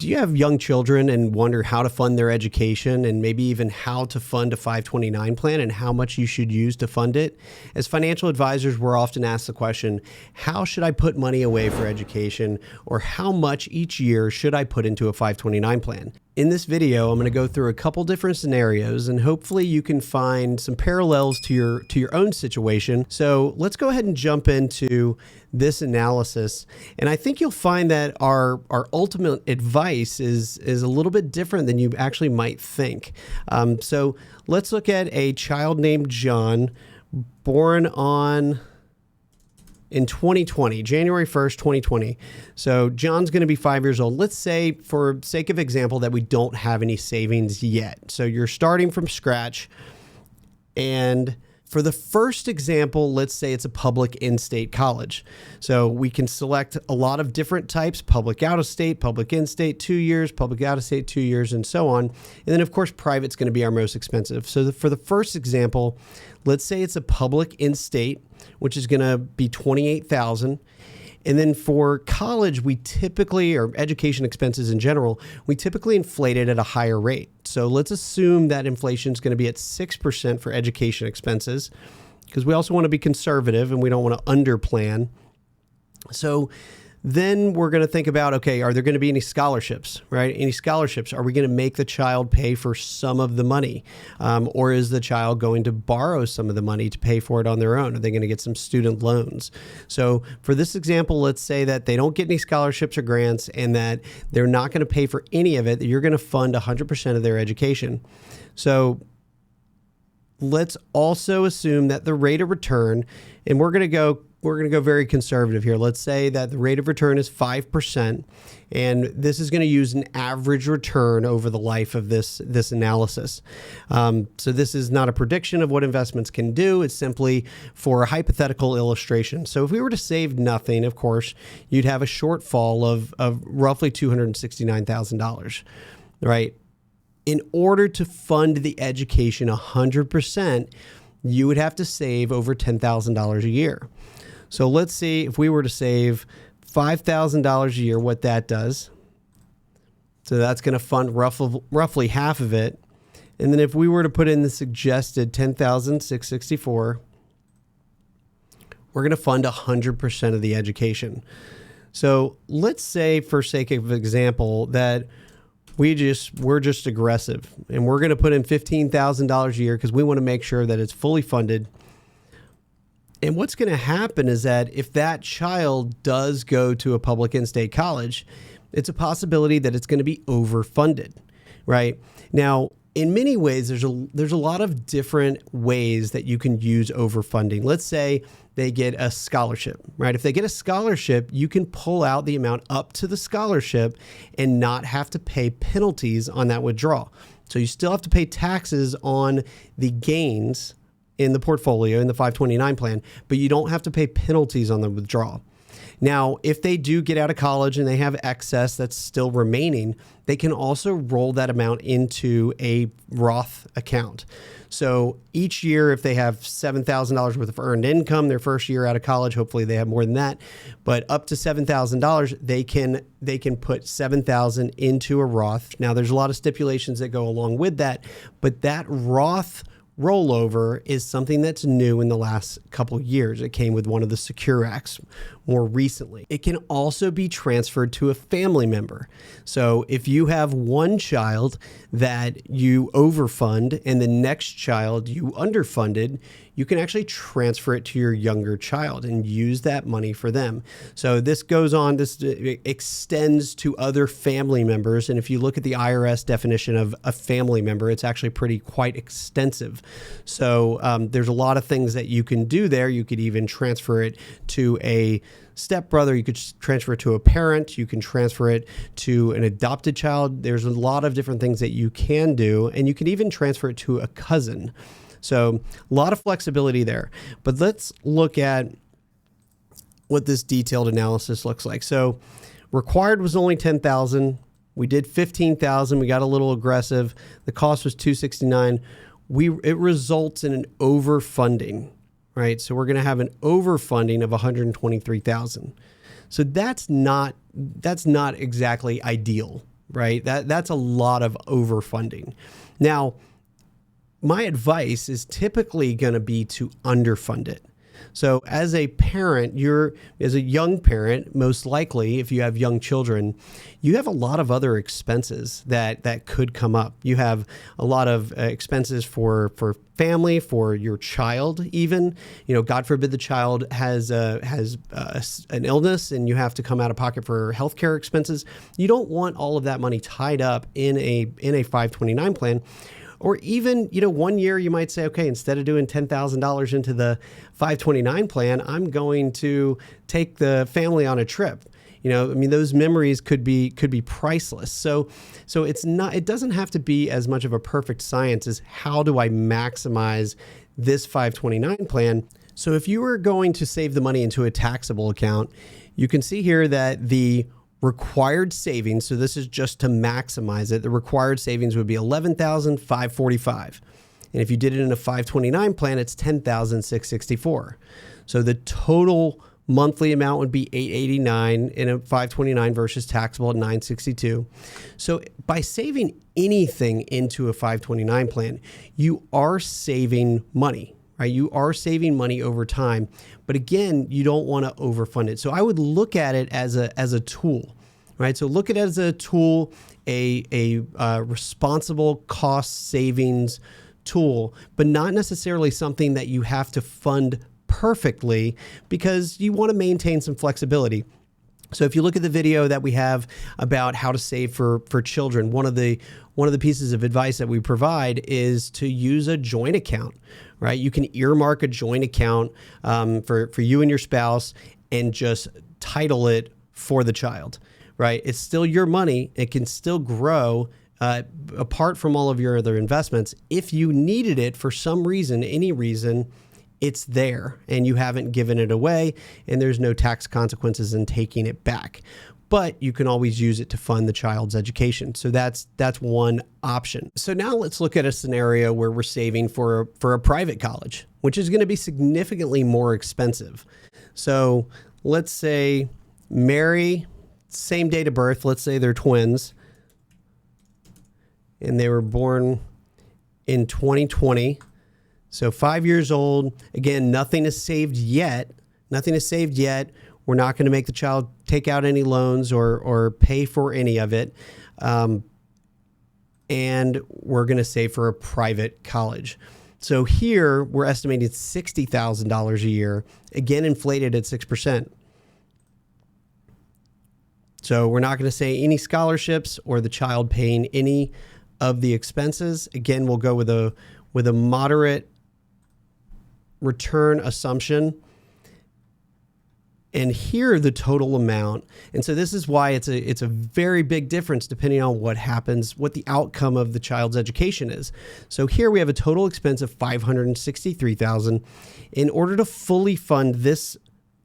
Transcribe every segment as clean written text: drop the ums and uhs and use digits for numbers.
Do you have young children and wonder how to fund their education and maybe even how to fund a 529 plan and how much you should use to fund it? As financial advisors, we're often asked the question, how should I put money away for education, or how much each year should I put into a 529 plan? In this video, I'm going to go through a couple different scenarios and hopefully you can find some parallels to your own situation. So let's go ahead and jump into this analysis. And I think you'll find that our ultimate advice is a little bit different than you actually might think. So let's look at a child named John, born in 2020, January 1st, 2020. So John's going to be 5 years old. Let's say, for sake of example, that we don't have any savings yet. So you're starting from scratch. And for the first example, let's say it's a public in-state college. So we can select a lot of different types: public out-of-state, public in-state 2 years, public out-of-state 2 years, and so on. And then, of course, private's going to be our most expensive. So for the first example, let's say it's a public in-state, which is going to be $28,000. And then for college, we typically, or education expenses in general, we typically inflate it at a higher rate. So let's assume that inflation is going to be at 6% for education expenses, because we also want to be conservative and we don't want to underplan. So then we're going to think about, okay, are there going to be any scholarships, right? Any scholarships? Are we going to make the child pay for some of the money? Or is the child going to borrow some of the money to pay for it on their own? Are they going to get some student loans? So for this example, let's say that they don't get any scholarships or grants and that they're not going to pay for any of it, that you're going to fund 100% of their education. So let's also assume that the rate of return, and we're going to go very conservative here. Let's say that the rate of return is 5%, and this is going to use an average return over the life of this analysis. So this is not a prediction of what investments can do. It's simply for a hypothetical illustration. So if we were to save nothing, of course, you'd have a shortfall of roughly $269,000, right? In order to fund the education 100%, you would have to save over $10,000 a year. So let's see if we were to save $5,000 a year, what that does. So that's going to fund roughly half of it. And then if we were to put in the suggested $10,664, we're going to fund 100% of the education. So let's say, for sake of example, that we're just aggressive and we're going to put in $15,000 a year because we want to make sure that it's fully funded. And what's going to happen is that if that child does go to a public in-state college, it's a possibility that it's going to be overfunded, right? Now, in many ways, there's a lot of different ways that you can use overfunding. Let's say they get a scholarship, right? If they get a scholarship, you can pull out the amount up to the scholarship and not have to pay penalties on that withdrawal. So you still have to pay taxes on the gains in the portfolio, in the 529 plan, but you don't have to pay penalties on the withdrawal. Now, if they do get out of college and they have excess that's still remaining, they can also roll that amount into a Roth account. So each year, if they have $7,000 worth of earned income their first year out of college, hopefully they have more than that, but up to $7,000, they can put $7,000 into a Roth. Now, there's a lot of stipulations that go along with that, but that Roth rollover is something that's new in the last couple of years. It came with one of the Secure Acts more recently. It can also be transferred to a family member. So if you have one child that you overfund and the next child you underfunded, you can actually transfer it to your younger child and use that money for them. So this goes on, this extends to other family members. And if you look at the IRS definition of a family member, it's actually quite extensive. So there's a lot of things that you can do there. You could even transfer it to a stepbrother. You could transfer it to a parent. You can transfer it to an adopted child. There's a lot of different things that you can do. And you can even transfer it to a cousin. So a lot of flexibility there. But let's look at what this detailed analysis looks like. So required was only $10,000. We did $15,000. We got a little aggressive. The cost was $269. It results in an overfunding, right? So we're going to have an overfunding of $123,000. So that's not exactly ideal, right? That's a lot of overfunding. Now, my advice is typically going to be to underfund it. So as a parent, as a young parent, most likely, if you have young children, you have a lot of other expenses that could come up. You have a lot of expenses for family, for your child, even. God forbid the child has an illness and you have to come out of pocket for healthcare expenses. You don't want all of that money tied up in a 529 plan. Or even, 1 year you might say, okay, instead of doing $10,000 into the 529 plan, I'm going to take the family on a trip. Those memories could be priceless. So it doesn't have to be as much of a perfect science as how do I maximize this 529 plan. So if you were going to save the money into a taxable account, you can see here that the required savings, so this is just to maximize it, the required savings would be $11,545. And if you did it in a 529 plan, it's $10,664. So the total monthly amount would be $889 in a 529 versus taxable at $962. So by saving anything into a 529 plan, you are saving money. Right? You are saving money over time, but again, you don't want to overfund it. So I would look at it as a tool, right? So look at it as a tool, a responsible cost savings tool, but not necessarily something that you have to fund perfectly because you want to maintain some flexibility. So if you look at the video that we have about how to save for children, one of the pieces of advice that we provide is to use a joint account, right? You can earmark a joint account for you and your spouse and just title it for the child, right? It's still your money. It can still grow apart from all of your other investments. If you needed it for some reason, any reason, it's there and you haven't given it away and there's no tax consequences in taking it back. But you can always use it to fund the child's education. So that's one option. So now let's look at a scenario where we're saving for a private college, which is going to be significantly more expensive. So let's say Mary, same date of birth, let's say they're twins, and they were born in 2020. So 5 years old. Again, nothing is saved yet. Nothing is saved yet. We're not going to make the child take out any loans or pay for any of it. And we're going to save for a private college. So here we're estimating $60,000 a year, again, inflated at 6%. So we're not going to say any scholarships or the child paying any of the expenses. Again, we'll go with a moderate return assumption. And here the total amount. And so this is why it's a very big difference depending on what happens, what the outcome of the child's education is. So here we have a total expense of $563,000. In order to fully fund this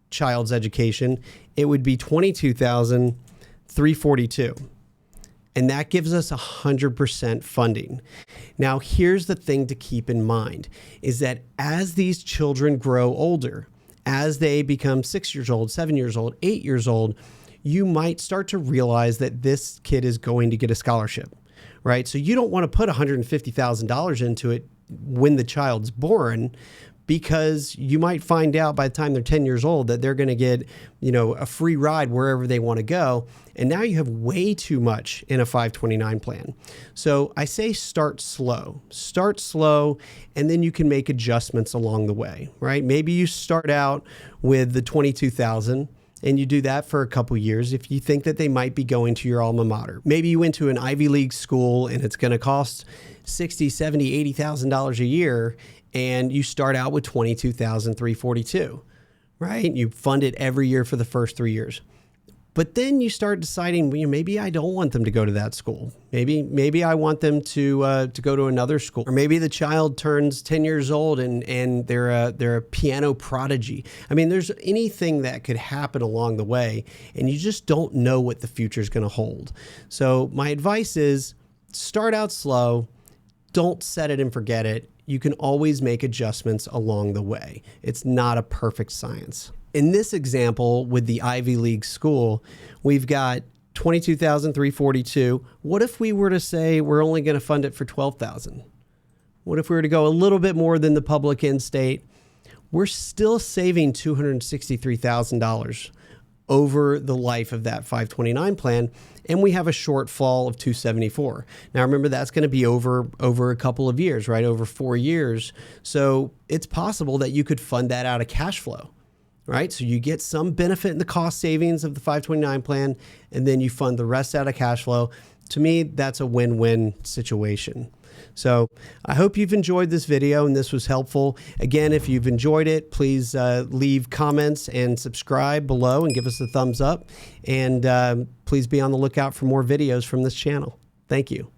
child's education, it would be $22,342. And that gives us 100% funding. Now, here's the thing to keep in mind is that as these children grow older, as they become 6 years old, 7 years old, 8 years old, you might start to realize that this kid is going to get a scholarship, right? So you don't want to put $150,000 into it when the child's born, because you might find out by the time they're 10 years old that they're going to get, a free ride wherever they want to go. And now you have way too much in a 529 plan. So I say start slow, and then you can make adjustments along the way, right? Maybe you start out with the $22,000 and you do that for a couple years if you think that they might be going to your alma mater. Maybe you went to an Ivy League school and it's going to cost $60,000, $70,000, $80,000 a year, and you start out with $22,342, right? You fund it every year for the first 3 years. But then you start deciding, maybe I don't want them to go to that school. Maybe I want them to go to another school. Or maybe the child turns 10 years old and they're a piano prodigy. I mean, there's anything that could happen along the way, and you just don't know what the future is going to hold. So my advice is start out slow. Don't set it and forget it. You can always make adjustments along the way. It's not a perfect science. In this example with the Ivy League school, we've got $22,342. What if we were to say we're only going to fund it for $12,000? What if we were to go a little bit more than the public end state? We're still saving $263,000 over the life of that 529 plan, and we have a shortfall of $274. Now remember, that's going to be over a couple of years, right? Over 4 years. So it's possible that you could fund that out of cash flow, right? So you get some benefit in the cost savings of the 529 plan, and then you fund the rest out of cash flow. To me, that's a win-win situation. So I hope you've enjoyed this video and this was helpful. Again, if you've enjoyed it, please leave comments and subscribe below and give us a thumbs up. And please be on the lookout for more videos from this channel. Thank you.